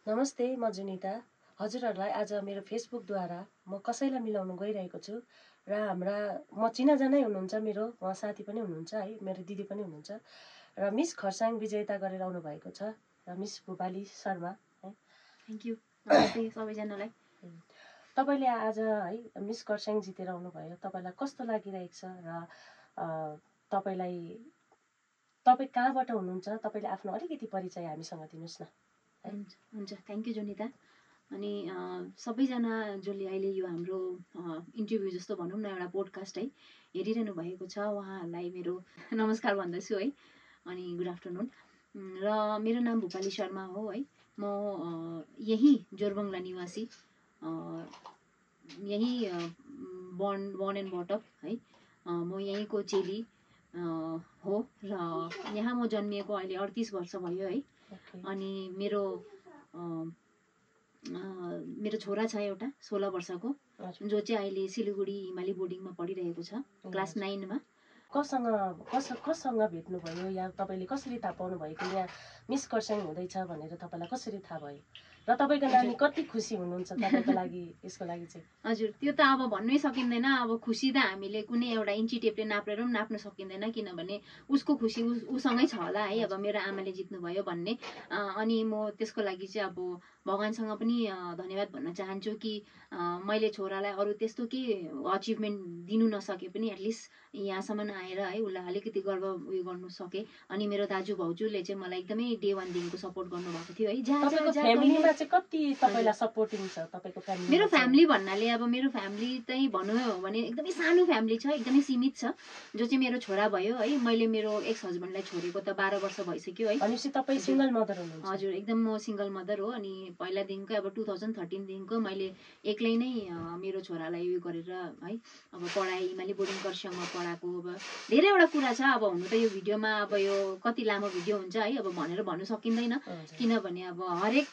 नमस्ते, म जुनिता। हजुरहरूलाई आज मेरो फेसबुकद्वारा म कसैलाई मिलाउन गइरहेको छु र म चिनाजानै हुनुहुन्छ, मेरो उहाँ साथी पनि हुनुहुन्छ है, मेरो दिदी पनि हुनुहुन्छ र मिस खरसाङ विजेता गरेर आउनु भएको छ र मिस भूपाली शर्मा है। Thank you. नमस्ते सबैजनालाई। तपाईँले आज है मिस खरसाङ जितेर आउनुभयो, तपाईँलाई कस्तो लागिरहेको छ र तपाईँ कहाँबाट हुनुहुन्छ, तपाईँले आफ्नो अलिकति परिचय हामीसँग दिनुहोस् न। हुन्छ, थ्याङ्क यू जुनिता। अनि सबैजना जसले अहिले यो हाम्रो इन्टरभ्यू जस्तो भनौँ न एउटा पोडकास्ट है हेरिरहनु भएको छ उहाँहरूलाई मेरो नमस्कार भन्दछु है। अनि गुड आफ्टरनुन। र मेरो नाम भूपाली शर्मा हो है। म यही जोरबङ्गला निवासी, यही born एन्ड brought up है। म यहीँको चेली हो र यहाँ म जन्मिएको अहिले 38 वर्ष भयो है। अनि मेरो छोरा छ एउटा 16 वर्षको, जो चाहिँ अहिले सिलगढी हिमाली बोर्डिङमा पढिरहेको छ, क्लास 9 मा। कसँग भेट्नुभयो या तपाईँले कसरी थाहा पाउनुभयो कि यहाँ मिस खरसाङ हुँदैछ भनेर तपाईँलाई कसरी थाहा भयो र तपाईँको नानी कति खुसी हुनुहुन्छ तपाईँको लागि यसको लागि चाहिँ? हजुर, त्यो त अब भन्नै सकिँदैन। अब खुसी त हामीले कुनै एउटा इन्ची टेपले नापेर पनि नाप्न सकिँदैन, किनभने उसको खुसी उसँगै छ होला है। अब मेरो आमाले जित्नुभयो भन्ने। अनि म त्यसको लागि चाहिँ अब भगवान्सँग पनि धन्यवाद भन्न चाहन्छु कि मैले छोरालाई अरू त्यस्तो के अचिभमेन्ट दिनु नसके पनि एटलिस्ट यहाँसम्म आएर है उसलाई अलिकति गर्व उयो गर्नु सके। अनि मेरो दाजु भाउजूले चाहिँ मलाई एकदमै डे 1 देखिको सपोर्ट गर्नुभएको थियो है। फ्यामिलीमा चाहिँ कति तपाईँलाई सपोर्टिङ छ तपाईँको फ्यामिली? मेरो फ्यामिली भन्नाले अब मेरो फ्यामिली चाहिँ भन्नु भने एकदमै सानो फ्यामिली छ, एकदमै सीमित छ, जो चाहिँ मेरो छोरा भयो है। मैले मेरो एक्स हस्बेन्डलाई छोडेको त 12 वर्ष भइसक्यो है। भनेपछि तपाईँ सिङ्गल मदर हुनुहुन्छ? हजुर, एकदम म सिङ्गल मदर हो। अनि पहिलादेखिको अब 2013 देखिको मैले एक्लै नै मेरो छोरालाई उयो गरेर है अब पढाइ हिमाली बोर्डिङ खरसाङमा पढाएको। अब धेरैवटा कुरा छ। अब हुनु त यो भिडियोमा अब यो कति लामो भिडियो हुन्छ है, अब भनेर भन्नु सकिँदैन, किनभने अब हरेक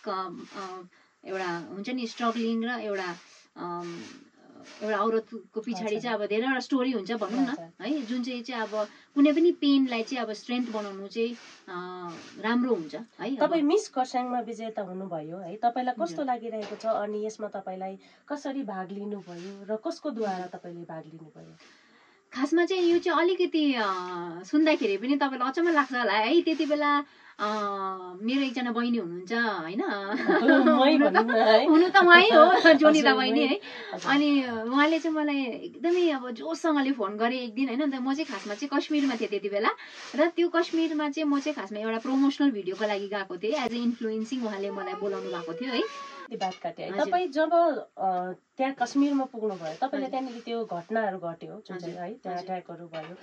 एउटा हुन्छ नि स्ट्रगलिङ र एउटा औरतको पछाडि चाहिँ अब धेरैवटा स्टोरी हुन्छ भनौँ न है, जुन चाहिँ अब कुनै पनि पेनलाई चाहिँ अब स्ट्रेन्थ बनाउनु चाहिँ राम्रो हुन्छ है। तपाईँ मिस खरसाङमा विजेता हुनुभयो है, तपाईँलाई कस्तो लागिरहेको छ? अनि यसमा तपाईँलाई कसरी भाग लिनुभयो र कसको द्वारा तपाईँले भाग लिनुभयो? खासमा चाहिँ यो चाहिँ अलिकति सुन्दाखेरि पनि तपाईँलाई अचम्म लाग्छ होला है। त्यति बेला मेरो एकजना बहिनी हुनुहुन्छ होइन, हुनु त उहाँ हो, जोनिता बहिनी है। अनि उहाँले चाहिँ मलाई एकदमै अब जोससँगले फोन गरे एक दिन होइन। अन्त म चाहिँ खासमा चाहिँ कश्मीरमा थिएँ त्यति बेला, र त्यो कश्मीरमा चाहिँ म चाहिँ खासमा एउटा प्रमोसनल भिडियोको लागि गएको थिएँ एज ए इन्फ्लुएन्सिङ। उहाँले मलाई बोलाउनु भएको थियो है। बात काटे है, तपाईँ जब त्यहाँ कश्मीरमा पुग्नुभयो, तपाईँले त्यहाँनिर त्यो घटनाहरू घट्यो जुन चाहिँ है, त्यहाँ अट्याकहरू भयो,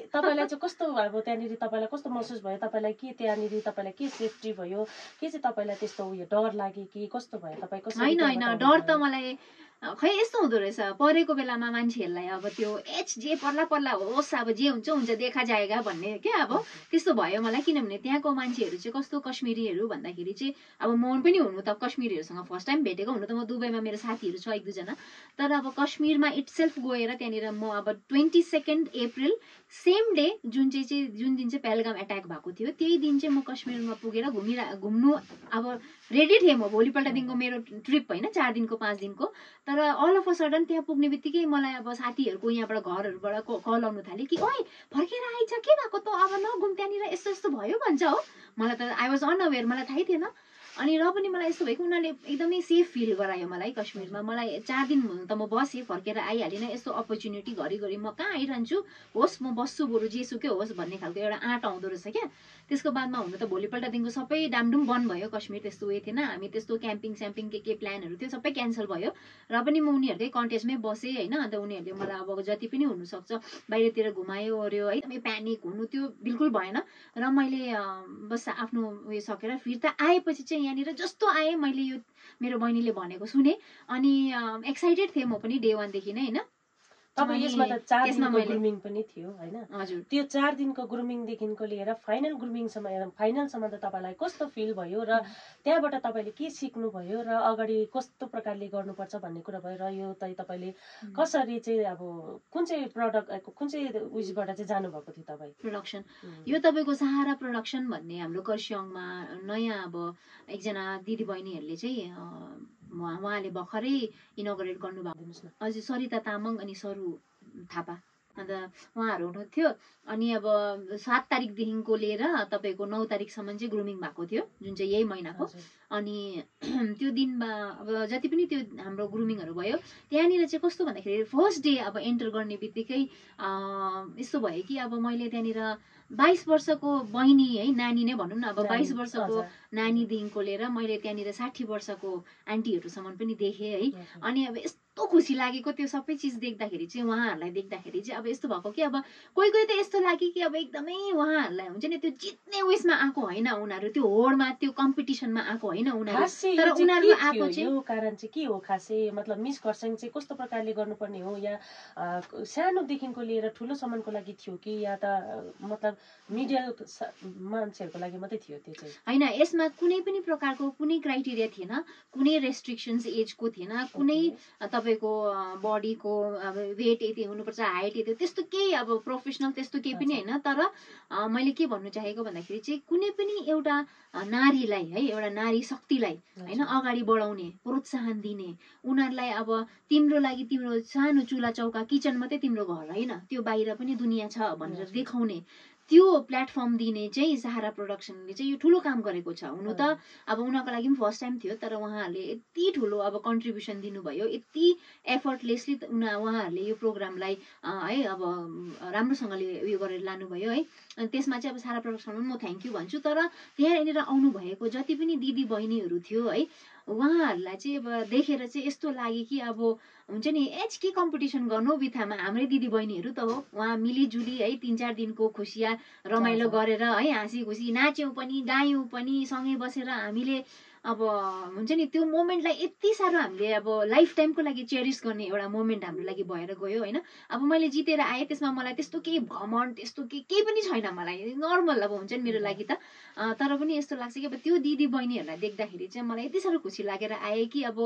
तपाईँलाई चाहिँ कस्तो अब त्यहाँनिर तपाईँलाई कस्तो महसुस भयो? तपाईँलाई के त्यहाँनिर तपाईँलाई के सेफ्टी भयो के चाहिँ तपाईँलाई त्यस्तो उयो डर लाग्यो कि कस्तो भयो? तपाईँ कसरी? होइन, डर त मलाई खै यस्तो हुँदो रहेछ, परेको बेलामा मान्छेहरूलाई अब त्यो जे पर्ला होस्, अब जे हुन्छ देखा जाएगा भन्ने क्या। अब त्यस्तो भयो मलाई, किनभने त्यहाँको मान्छेहरू चाहिँ कस्तो कश्मीरीहरू भन्दाखेरि चाहिँ अब म पनि हुनु त कश्मीरीहरूसँग फर्स्ट टाइम भेटेको, हुनु त म दुबईमा मेरो साथीहरू छ 1-2 जना, तर अब कश्मीरमा इटसेल्फ गएर त्यहाँनिर म अब 22 अप्रिल सेम डे जुन दिन चाहिँ पहलगाम एट्याक भएको थियो, त्यही दिन चाहिँ म कश्मीरमा पुगेर घुम्नु अब रेडी थिएँ म। भोलिपल्टदेखिको मेरो ट्रिप होइन, 4 दिनको 5 दिनको। तर अल अफ अ सडन त्यहाँ पुग्ने बित्तिकै मलाई अब साथीहरूको यहाँबाट घरहरूबाट कल आउनु थाल्यो कि ओइ फर्केर आइज, के भएको त, अब नघुम, त्यहाँनिर यस्तो यस्तो भयो भन्छ हो। मलाई त आई वाज अनअवेयर, मलाई थाहै थिएन। अनि र पनि मलाई यस्तो भयो कि उनीहरूले एकदमै सेफ फिल गरायो मलाई कश्मीरमा। मलाई 4 दिन त म बसेँ, फर्केर आइहालिनँ। यस्तो अपर्च्युनिटी घरिघरि म कहाँ आइरहन्छु, होस् म बस्छु, बरु जेसुकै होस् भन्ने खालको एउटा आँट आउँदो रहेछ क्या। त्यसको बादमा हुनु त भोलिपल्टदेखिको सबै डामडुम बन्द भयो कश्मीर, त्यस्तो उयो थिएन। हामी त्यस्तो क्याम्पिङ स्याम्पिङ के प्लानहरू थियो सबै क्यान्सल भयो, र पनि म उनीहरूकै कन्टेस्टमै बसेँ होइन। अन्त उनीहरूले मलाई अब जति पनि हुनसक्छ बाहिरतिर घुमायो ओर्यो है, एकदमै प्यानिक हुनु त्यो बिल्कुल भएन। र मैले बस आफ्नो उयो सकेर फिर्ता आएपछि चाहिँ यहाँनिर जस्तो आएँ मैले यो मेरो बहिनीले भनेको सुने, अनि एक्साइटेड थिएँ म पनि डे 1 देखि नै होइन। तपाईँ यसमा त 4 दिनको ग्रुमिङ पनि थियो हैन त्यो 4 दिनको ग्रुमिङदेखिको लिएर फाइनल ग्रुमिङसम्म फाइनलसम्म त तपाईलाई कस्तो फिल भयो र त्यहाँबाट तपाईले के सिक्नु भयो र अगाडि कस्तो प्रकारले गर्नुपर्छ भन्ने कुरा भयो र यो तपाईले कसरी चाहिँ अब कुन चाहिँ प्रडक्ट कुन चाहिँ उइसबाट चाहिँ जानु भएको थियो तपाई प्रोडक्सन यो तपाईको सहारा प्रोडक्सन भन्ने हाम्रो कर्सियङमा नयाँ अब एकजना दिदी बहिनीहरुले चाहिँ उहाँले भर्खरै इनोग्रेट गर्नुभएको दिनुस् न हजुर सरिता तामाङ अनि सरू थापा अन्त उहाँहरू हुनुहुन्थ्यो अनि अब 7 तारिकदेखिको लिएर तपाईको 9 तारिकसम्म चाहिँ ग्रुमिङ भएको थियो जुन चाहिँ यही महिनाको अनि त्यो दिनमा अब जति पनि त्यो हाम्रो ग्रुमिङहरू भयो त्यहाँनिर चाहिँ कस्तो भन्दाखेरि फर्स्ट डे अब एन्टर गर्ने बित्तिकै यस्तो भयो कि अब मैले त्यहाँनिर 22 वर्षको बहिनी है नानी नै भनौँ न अब 22 वर्षको नानीदेखिको लिएर मैले त्यहाँनिर 60 वर्षको आन्टीहरूसम्म पनि देखेँ है अनि अब यस्तो खुसी लागेको त्यो सबै चिज देख्दाखेरि चाहिँ उहाँहरूलाई देख्दाखेरि चाहिँ अब यस्तो भएको कि अब कोही कोही त यस्तो लाग्यो कि अब एकदमै उहाँहरूलाई हुन्छ नि त्यो जित्ने उयसमा आएको होइन उनीहरू त्यो होडमा त्यो कम्पिटिसनमा आएको होइन उनीहरू तर उनीहरू आएको चाहिँ यो कारण चाहिँ के हो खासै मतलब मिस खरसाङ चाहिँ कस्तो प्रकारले गर्नुपर्ने हो या सानोदेखिको लिएर ठुलोसम्मको लागि थियो कि या त मतलब मिडल मान्छेहरूको लागि मात्रै थियो त्यो चाहिँ होइन यसमा कुनै पनि प्रकारको कुनै क्राइटेरिया थिएन कुनै रेस्ट्रिक्सन्स एजको थिएन कुनै तपाईको बडीको अब वेट यति हुनुपर्छ हाइट यति त्यस्तो केही अब प्रोफेसनल त्यस्तो केही पनि होइन तर मैले के भन्नु चाहेको भन्दाखेरि चाहिँ कुनै पनि एउटा नारीलाई है एउटा नारी शक्तिलाई होइन अगाडि बढाउने प्रोत्साहन दिने उनीहरूलाई अब तिम्रो लागि तिम्रो सानो चुला चौका किचन मात्रै तिम्रो घर होइन त्यो बाहिर पनि दुनियाँ छ भनेर देखाउने त्यो प्लेटफर्म दिने चाहिँ सहारा प्रोडक्सनले चाहिँ यो ठुलो काम गरेको छ हुनु त अब उनीहरूको लागि पनि फर्स्ट टाइम थियो तर उहाँहरूले यति ठुलो अब कन्ट्रिब्युसन दिनुभयो यति एफर्टलेसली उहाँहरूले यो प्रोग्रामलाई है अब राम्रोसँगले उयो गरेर लानुभयो है अनि त्यसमा चाहिँ अब सहारा प्रोडक्सनमा पनि म थ्याङ्क यू भन्छु तर त्यहाँनिर आउनु भएको जति पनि दिदी बहिनीहरू थियो है उहाँहरूलाई चाहिँ अब देखेर चाहिँ यस्तो लाग्यो कि अब हुन्छ नि के कम्पिटिसन गर्नु बित्थामा हाम्रै दिदी बहिनीहरू त हो उहाँ मिलिजुली है 3-4 दिनको खुसिया रमाइलो गरेर है हाँसी खुसी नाच्यौँ पनि गायौँ पनि सँगै बसेर हामीले अब हुन्छ नि त्यो मोमेन्टलाई यति साह्रो हामीले अब लाइफ टाइमको लागि चेरिस गर्ने एउटा मोमेन्ट हाम्रो लागि भएर गयो होइन अब मैले जितेर आएँ त्यसमा मलाई त्यस्तो केही घमण्ड त्यस्तो केही पनि छैन मलाई नर्मल अब हुन्छ नि मेरो लागि त तर पनि यस्तो लाग्छ कि अब त्यो दिदी बहिनीहरूलाई देख्दाखेरि चाहिँ मलाई यति साह्रो खुसी लागेर आए कि अब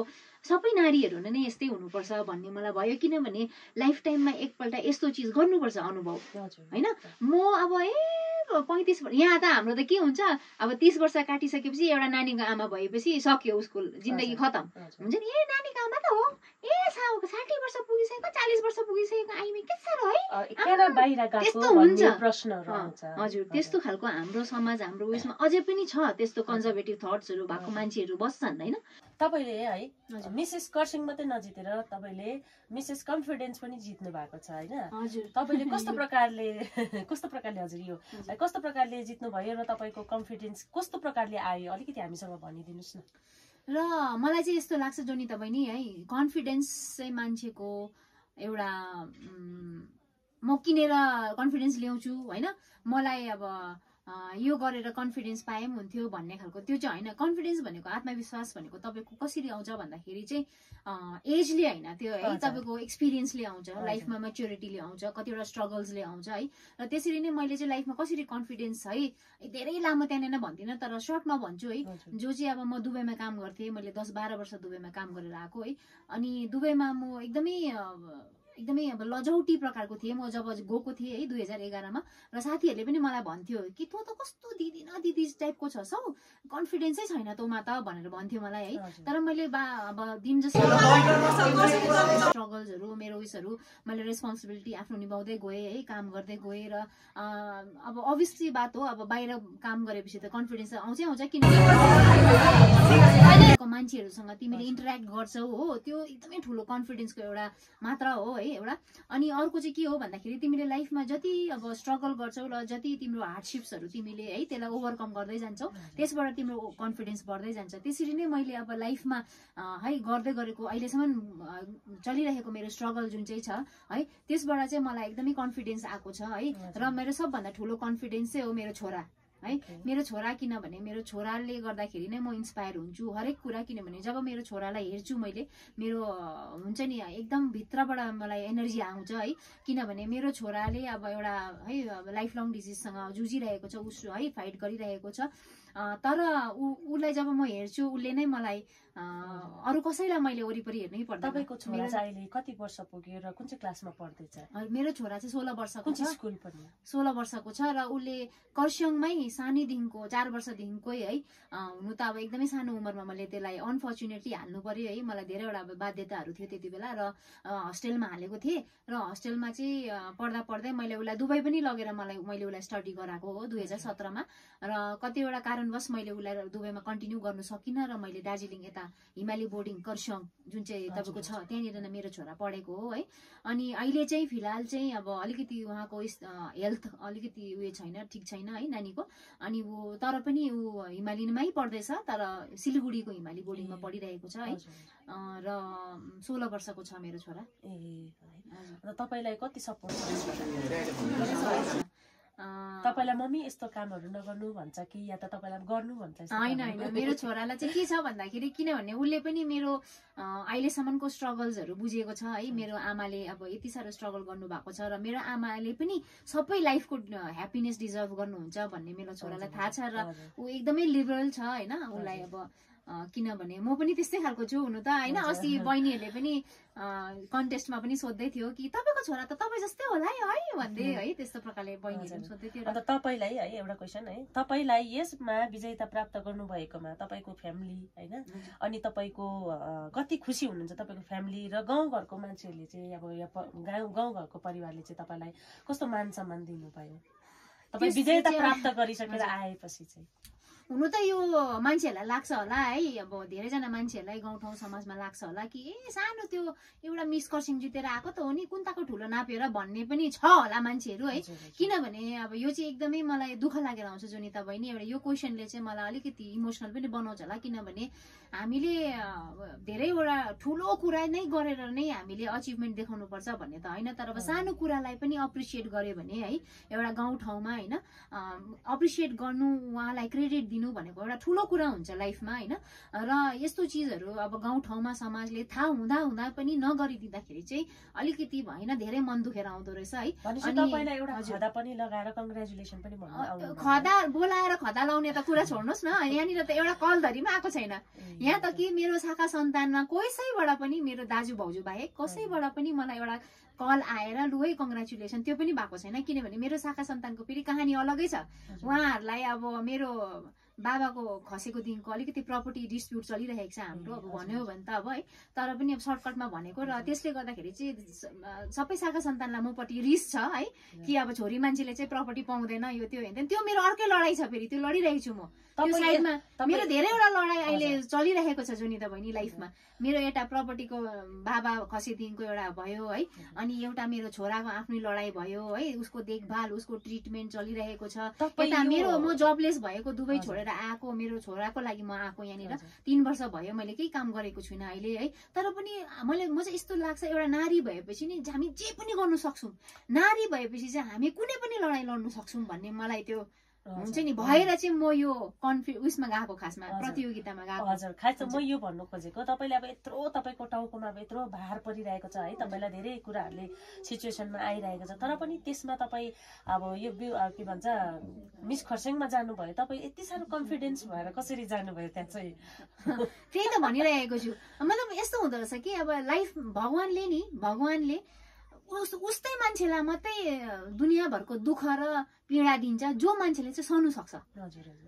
सबै नारीहरू नै यस्तै हुनुपर्छ भन्ने मलाई भयो किनभने लाइफ टाइममा एकपल्ट यस्तो चिज गर्नुपर्छ अनुभव होइन म अब 35 यहाँ त हाम्रो त के हुन्छ अब 30 वर्ष काटिसकेपछि एउटा नानीको आमा भएपछि सक्यो उसको जिन्दगी खतम हुन्छ नि नानीको आमा त हो 60 वर्ष पुगिसकेको 40 वर्ष पुगिसकेको आइमी के साह्रो है त्यस्तो हुन्छ हजुर त्यस्तो खालको हाम्रो समाज हाम्रो उयसमा अझै पनि छ त्यस्तो कन्जर्भेटिभ थट्सहरू भएको मान्छेहरू बस्छन् होइन तपाईले है मिसेस कर्सिङ मात्रै नजितेर तपाईले मिसेस कन्फिडेन्स पनि जित्नु भएको छ हैन तपाईले कस्तो प्रकारले हजुर यो कस्तो प्रकारले जित्नु भयो र तपाईको कन्फिडेन्स कस्तो प्रकारले आयो अलिकति हामीसँग भनिदिनुस् न र मलाई चाहिँ यस्तो लाग्छ जोनिता बहिनी है कन्फिडेन्स चाहिँ मान्छेको एउटा म किनेर कन्फिडेन्स ल्याउँछु होइन मलाई अब यो गरेर कन्फिडेन्स पाए पनि हुन्थ्यो भन्ने खालको त्यो चाहिँ होइन कन्फिडेन्स भनेको आत्मविश्वास भनेको तपाईँको कसरी आउँछ भन्दाखेरि चाहिँ एजले होइन त्यो है तपाईँको एक्सपिरियन्सले आउँछ लाइफमा मेच्योरिटीले आउँछ कतिवटा स्ट्रगल्सले आउँछ है र त्यसरी नै मैले चाहिँ लाइफमा कसरी कन्फिडेन्स है धेरै लामो त्यहाँनिर भन्दिनँ तर सर्टमा भन्छु है जो चाहिँ अब म दुबईमा काम गर्थेँ मैले 10-12 वर्ष दुबईमा काम गरेर आएको है अनि दुबईमा म एकदमै अब लजौटी प्रकारको थिएँ म जब गएको थिएँ है 2011 मा र साथीहरूले पनि मलाई भन्थ्यो कि तँ त कस्तो दिदी न दिदी टाइपको छस् हौ कन्फिडेन्सै छैन तँमा त भनेर भन्थ्यो मलाई है तर मैले अब दिन जस्तो स्ट्रगल्सहरू मेरो उयसहरू मैले रेस्पोन्सिबिलिटी आफ्नो निभाउँदै गएँ है काम गर्दै गएँ र अब अभियसली बात हो अब बाहिर काम गरेपछि त कन्फिडेन्स आउँछै आउँछ किनभने मान्छेहरूसँग तिमीले इन्टरेक्ट गर्छौ हो त्यो एकदमै ठुलो कन्फिडेन्सको एउटा मात्रा हो है एउटा अनि अर्को चाहिँ के हो भन्दाखेरि तिमीले लाइफमा जति अब स्ट्रगल गर्छौ र जति तिम्रो हार्डसिप्सहरू तिमीले है त्यसलाई ओभरकम गर्दै जान्छौ त्यसबाट तिम्रो कन्फिडेन्स बढ्दै जान्छ त्यसरी नै मैले अब लाइफमा है गर्दै गरेको अहिलेसम्म चलिरहेको मेरो स्ट्रगल जुन चाहिँ छ है त्यसबाट चाहिँ मलाई एकदमै कन्फिडेन्स आएको छ है र मेरो सबभन्दा ठुलो कन्फिडेन्स चाहिँ हो मेरो छोरा है। मेरो छोरा किनभने मेरो छोराले गर्दाखेरि नै म इन्सपायर हुन्छु हरेक कुरा, किनभने जब मेरो छोरालाई हेर्छु मैले मेरो हुन्छ नि एकदम भित्रबाट मलाई एनर्जी आउँछ है, किनभने मेरो छोराले अब एउटा है लाइफ लङ डिजिजसँग जुझिरहेको छ, उस है फाइट गरिरहेको छ, तर उसलाई जब म हेर्छु उसले नै मलाई अरू कसैलाई मैले वरिपरि हेर्नै पर्दैन। तपाईको छोरा चाहिँ अहिले कति वर्ष पुग्यो र कुन चाहिँ क्लासमा पढ्दैछ? मेरो छोरा चाहिँ 16 वर्षको छ। स्कुल पनि 16 वर्षको छ र उसले कर्सियङमै सानैदेखिको 4 वर्षदेखिकै है, हुनु त अब एकदमै सानो उमेरमा मैले त्यसलाई अनफर्चुनेटली हाल्नु पर्यो है, मलाई धेरैवटा अब बाध्यताहरू थियो त्यति बेला र हस्टेलमा हालेको थिएँ र हस्टेलमा चाहिँ पढ्दा पढ्दै मैले उसलाई दुबई पनि लगेर मैले उसलाई स्टडी गराएको हो 2017 मा, र कतिवटा कारणवश मैले उसलाई दुबईमा कन्टिन्यू गर्नु सकिनँ र मैले दार्जिलिङ यता हिमाली बोर्डिङ कर्सियङ जुन चाहिँ तपाईँको छ त्यहाँनिर नै मेरो छोरा पढेको हो है। अनि अहिले चाहिँ फिलहाल चाहिँ अब अलिकति उहाँको हेल्थ अलिकति उयो छैन, ठिक छैन है नानीको, अनि ऊ तर पनि ऊ हिमालीमै पढ्दैछ, तर सिलगढीको हिमाली बोर्डिङमा पढिरहेको छ है, र 16 वर्षको छ मेरो छोरा। तपाईलाई कति सपोर्ट गर्छ? तपाईलाई मम्मी यस्तो कामहरू नगर्नु भन्छ कि या त तपाईलाई गर्नु भन्छ? हैन हैन, मेरो छोरालाई चाहिँ के छ भन्दाखेरि किनभने उसले पनि मेरो अहिलेसम्मको स्ट्रगल्सहरू बुझेको छ है। मेरो आमाले अब यति साह्रो स्ट्रगल गर्नु भएको छ र मेरो आमाले पनि सबै लाइफको ह्याप्पिनेस डिजर्भ गर्नुहुन्छ भन्ने मेरो छोरालाई थाहा छ र ऊ एकदमै लिबरल छ हैन। उसलाई अब किनभने म पनि त्यस्तै खालको छु हुनु त हैन। अस्ति बहिनीहरूले पनि कन्टेस्टमा पनि सोध्दै थियो कि तपाईको छोरा त तपाईँ जस्तै होला है भन्दै है, त्यस्तो प्रकारले बहिनीहरूले सोध्दै थियो। अन्त तपाईलाई है एउटा क्वेशन है, तपाईलाई यसमा विजेता प्राप्त गर्नु भएकोमा तपाईको फ्यामिली हैन अनि तपाईको कति खुसी हुनुहुन्छ तपाईको फ्यामिली र गाउँघरको मान्छेहरूले चाहिँ अब गाउँघरको परिवारले चाहिँ तपाईलाई कस्तो मान सम्मान दिनुभयो तपाई विजेता प्राप्त गरिसकेर आएपछि चाहिँ? हुनु त यो मान्छेहरूलाई लाग्छ होला है, अब धेरैजना मान्छेहरूलाई गाउँठाउँ समाजमा लाग्छ होला कि सानो त्यो एउटा मिस कर्सिङ जितेर आएको त हो नि, कुन्ताको ठुलो नापेर भन्ने पनि छ होला मान्छेहरू है। किनभने अब यो चाहिँ एकदमै मलाई दुःख लागेर आउँछ जोनिता बहिनी, एउटा यो क्वेसनले चाहिँ मलाई अलिकति इमोसनल पनि बनाउँछ होला, किनभने हामीले धेरैवटा ठुलो कुरा नै गरेर नै हामीले अचिभमेन्ट देखाउनु पर्छ भन्ने त होइन, तर अब सानो कुरालाई पनि अप्रिसिएट गर्यो भने है एउटा गाउँठाउँमा होइन अप्रिसिएट गर्नु, उहाँलाई क्रेडिट दिनु भनेको एउटा ठुलो कुरा हुन्छ लाइफमा होइन। र यस्तो चिजहरू अब गाउँठाउँमा समाजले थाहा हुँदा हुँदा पनि नगरिदिँदाखेरि चाहिँ अलिकति होइन धेरै मन दुखेर आउँदो रहेछ है। अनि एउटा खदा पनि लगाएर कङ्ग्रेचुलेसन पनि भन्नु, खदा बोलाएर खदा लाउने त कुरा छोड्नुहोस् न, यहाँनिर त एउटा कल धरीमा आएको छैन। यहाँ त कि मेरो शाखा सन्तानमा कसैबाट पनि मेरो दाजु भाउजू बाहेक कसैबाट पनि मलाई एउटा कल आएर लु है कङ्ग्रेचुलेसन त्यो पनि भएको छैन, किनभने मेरो शाखा सन्तानको फेरि कहानी अलगै छ। उहाँहरूलाई अब मेरो बाबाको खसेको दिनको अलिकति प्रपर्टी डिस्प्युट चलिरहेको छ हाम्रो, अब भन्यो भने त अब है, तर पनि अब सर्टकटमा भनेको, र त्यसले गर्दाखेरि चाहिँ सबै शाखा सन्तानलाई मपट्टि रिस छ है कि अब छोरी मान्छेले चाहिँ प्रपर्टी पाउँदैन यो त्यो हेर्दैन, त्यो मेरो अर्कै लडाई छ, फेरि त्यो लडिरहेको छु म त्यो साइडमा। मेरो धेरैवटा लडाई अहिले चलिरहेको छ जोनिता बहिनी लाइफमा। मेरो एउटा प्रपर्टीको बाबा खसेदेखिको एउटा भयो है, अनि एउटा मेरो छोराको आफ्नै लडाई भयो है, उसको देखभाल उसको ट्रिटमेन्ट चलिरहेको छ। यता मेरो म जबलेस भएको दुबई छोडेर आएको, मेरो छोराको लागि म आएको यहाँनिर 3 वर्ष भयो, मैले केही काम गरेको छुइनँ अहिले है, तर पनि म चाहिँ यस्तो लाग्छ एउटा नारी भएपछि नि हामी जे पनि गर्नु सक्छौँ, नारी भएपछि चाहिँ हामी कुनै पनि लडाइँ लड्नु सक्छौँ भन्ने मलाई त्यो हुन्छ नि भएर चाहिँ म यो उसमा गएको, खासमा प्रतियोगितामा गएको। हजुर, खास म यो भन्नु खोजेको तपाईले अब यत्रो तपाईको टाउकोमा अब यत्रो भार परिरहेको छ है, तपाईलाई धेरै कुराहरूले सिचुएसनमा आइरहेको छ, तर पनि त्यसमा तपाईँ अब यो के भन्छ मिस खरसाङमा जानुभयो, तपाईँ यति साह्रो कन्फिडेन्स भएर कसरी जानुभयो त्यहाँ चाहिँ? त्यही त भनिरहेको छु, मतलब यस्तो हुँदो रहेछ कि अब लाइफ भगवानले उस्तै मान्छेलाई मात्रै दुनियाँभरको दुःख र पीडा दिन्छ जो मान्छेले चाहिँ सहनु सक्छ।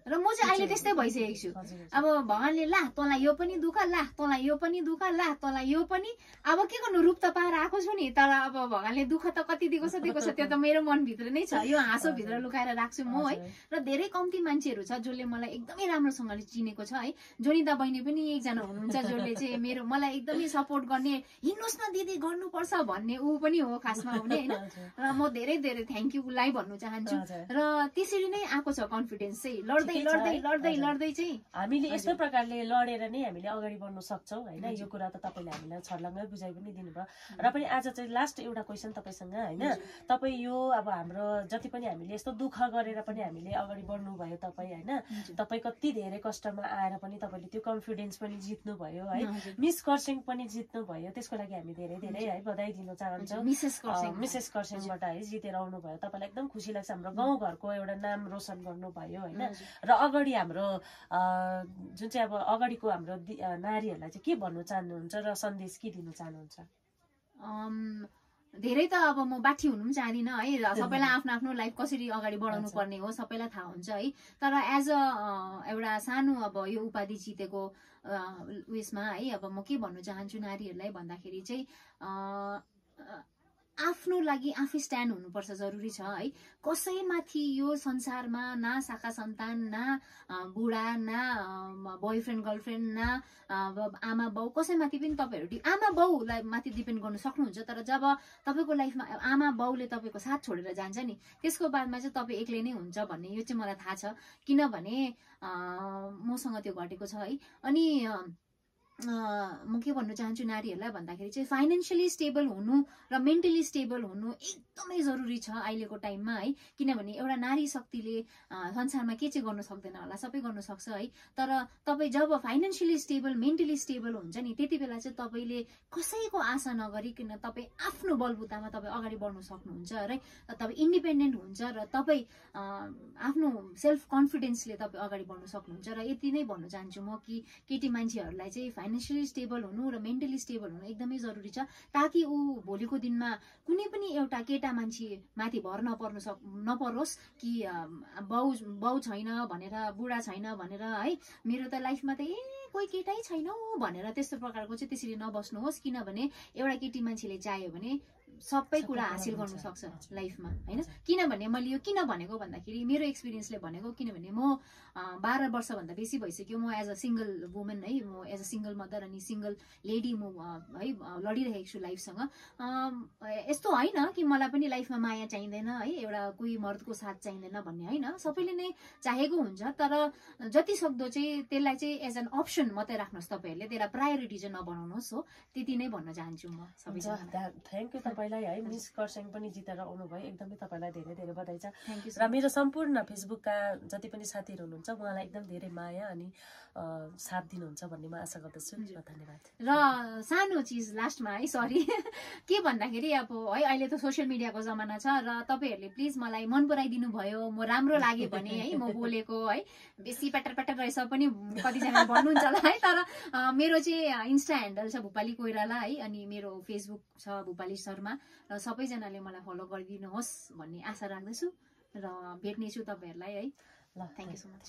र म चाहिँ अहिले त्यस्तै भइसकेको छु। अब भगवानले ला तँलाई यो पनि दुःख, ला तँलाई यो पनि दुःख, ला तँलाई यो पनि, अब के गर्नु रूप त पाएर आएको छु नि, तर अब भगवानले दुःख त कति दिएको छ त्यो त मेरो मनभित्र नै छ, यो हाँसो भित्र लुकाएर राख्छु म है। र धेरै कम्ती मान्छेहरू छ जसले मलाई एकदमै राम्रोसँगले चिनेको छ है। जोनिता बहिनी पनि एकजना हुनुहुन्छ जसले चाहिँ मलाई एकदमै सपोर्ट गर्ने, हिँड्नुहोस् न दिदी गर्नुपर्छ भन्ने ऊ पनि हो खासमा हुने होइन। र म धेरै धेरै थ्याङ्क यू उसलाई भन्नु चाहन्छु। र त्यसरी नै आएको छ कन्फिडेन्स चाहिँ लड्दै लड्दै लड्दै लड्दै चाहिँ हामीले यस्तो प्रकारले लडेर नै हामीले अगाडि बढ्न सक्छौँ होइन। यो कुरा त तपाईँले हामीलाई छर्लङ्गै बुझाइ पनि दिनुभयो। र पनि आज चाहिँ लास्ट एउटा क्वेसन तपाईँसँग होइन, तपाईँ यो अब हाम्रो जति पनि हामीले यस्तो दुःख गरेर पनि हामीले अगाडि बढ्नुभयो तपाईँ होइन, तपाईँ कति धेरै कष्टमा आएर पनि तपाईँले त्यो कन्फिडेन्स पनि जित्नुभयो है, मिस खरसाङ पनि जित्नुभयो, त्यसको लागि हामी धेरै धेरै है बधाई दिन चाहन्छौँ। मिसेस खरसाङबाट है जितेर आउनुभयो, तपाईँलाई एकदम खुसी लाग्छ। हाम्रो गाउँघरको एउटा नाम रोशन गर्नुभयो होइन। र अगाडि हाम्रो जुन चाहिँ अब अगाडिको हाम्रो नारीहरूलाई चाहिँ के भन्नु चाहनुहुन्छ र सन्देश के दिनु चाहनुहुन्छ? धेरै त अब म बाठी हुनु पनि चाहदिनँ है, सबैलाई आफ्नो आफ्नो लाइफ कसरी अगाडि बढाउनु पर्ने हो सबैलाई थाहा हुन्छ है। तर एज अ एउटा सानो अब यो उपाधि जितेको उयसमा है अब म के भन्नु चाहन्छु नारीहरूलाई भन्दाखेरि चाहिँ आफ्नो लागि आफै स्ट्यान्ड हुनुपर्छ, जरुरी छ है। कसैमाथि यो संसारमा न शाखा सन्तान, न बुढा, न बोयफ्रेन्ड गर्लफ्रेन्ड, न आमा बाउ, कसैमाथि पनि तपाईँहरू आमा बाउलाई माथि डिपेन्ड गर्नु सक्नुहुन्छ। तर जब तपाईँको लाइफमा आमा बाउले तपाईँको साथ छोडेर जान्छ नि, त्यसको बादमा चाहिँ तपाईँ एक्लै नै हुन्छ भन्ने यो चाहिँ मलाई थाहा छ, किनभने मसँग त्यो घटेको छ है। अनि म के भन्नु चाहन्छु नारीहरूलाई भन्दाखेरि चाहिँ फाइनेन्सियली स्टेबल हुनु र मेन्टली स्टेबल हुनु एकदमै जरुरी छ अहिलेको टाइममा है। किनभने एउटा नारी शक्तिले संसारमा के चाहिँ गर्नु सक्दैन होला, सबै गर्नु सक्छ है। तर तपाईँ जब फाइनेन्सियली स्टेबल मेन्टली स्टेबल हुन्छ नि, त्यति बेला चाहिँ तपाईँले कसैको आशा नगरिकन तपाईँ आफ्नो बलबुतामा तपाईँ अगाडि बढ्नु सक्नुहुन्छ है। तपाईँ इन्डिपेन्डेन्ट हुन्छ र तपाईँ आफ्नो सेल्फ कन्फिडेन्सले तपाईँ अगाडि बढ्नु सक्नुहुन्छ। र यति नै भन्न चाहन्छु म कि केटी मान्छेहरूलाई चाहिँ फाइनेन्सियली स्टेबल हुनु र मेन्टली स्टेबल हुनु एकदमै जरुरी छ, ताकि ऊ भोलिको दिनमा कुनै पनि एउटा केटा मान्छे माथि भर नपरोस् कि बाउ छैन भनेर, बुढा छैन भनेर है, मेरो त लाइफमा त कोही केटै छैन भनेर त्यस्तो प्रकारको चाहिँ त्यसरी नबस्नुहोस्। किनभने एउटा केटी मान्छेले चाह्यो भने सबै कुरा हासिल गर्नु सक्छ लाइफमा होइन। किनभने मैले यो किन भनेको भन्दाखेरि मेरो एक्सपिरियन्सले भनेको, किनभने म 12 वर्षभन्दा बेसी भइसक्यो म एज अ सिङ्गल वुमेन है, म एज अ सिङ्गल मदर अनि सिङ्गल लेडी म है लडिरहेको छु लाइफसँग। यस्तो होइन कि मलाई पनि लाइफमा माया चाहिँदैन है, एउटा कोही मर्दको साथ चाहिँदैन भन्ने होइन, सबैले नै चाहेको हुन्छ। तर जति सक्दो चाहिँ त्यसलाई चाहिँ एज एन अप्सन मात्रै राख्नुहोस्, तपाईँहरूले त्यसलाई प्रायोरिटी चाहिँ नबनाउनुहोस्। हो, त्यति नै भन्न चाहन्छु म सबैजना। थ्याङ्क यू तपाईँलाई है। मिस खरसाङ पनि जितेर आउनुभयो, एकदमै तपाईँलाई धेरै धेरै बधाई छ। र मेरो सम्पूर्ण फेसबुकका जति पनि साथीहरू हुनुहुन्छ उहाँलाई एकदम धेरै माया अनि साथ दिनुहुन्छ भन्ने म आशा गर्दछु। धन्यवाद। र सानो चिज लास्टमा है, सरी के भन्दाखेरि अब है अहिले त सोसियल मिडियाको जमाना छ र तपाईँहरूले प्लिज मलाई मन पराइदिनु भयो, म राम्रो लाग्यो भने है म बोलेको है बेसी प्याटर प्याटर रहेछ पनि कतिजना भन्नुहुन्छ होला है। तर मेरो चाहिँ इन्स्टा ह्यान्डल छ भूपाली कोइराला है, अनि मेरो फेसबुक छ भूपाली शर्मा, र सबैजनाले मलाई फलो गरिदिनुहोस् भन्ने आशा राख्दछु र भेट्नेछु तपाईँहरूलाई है। ल, थ्याङ्क यू सो मच।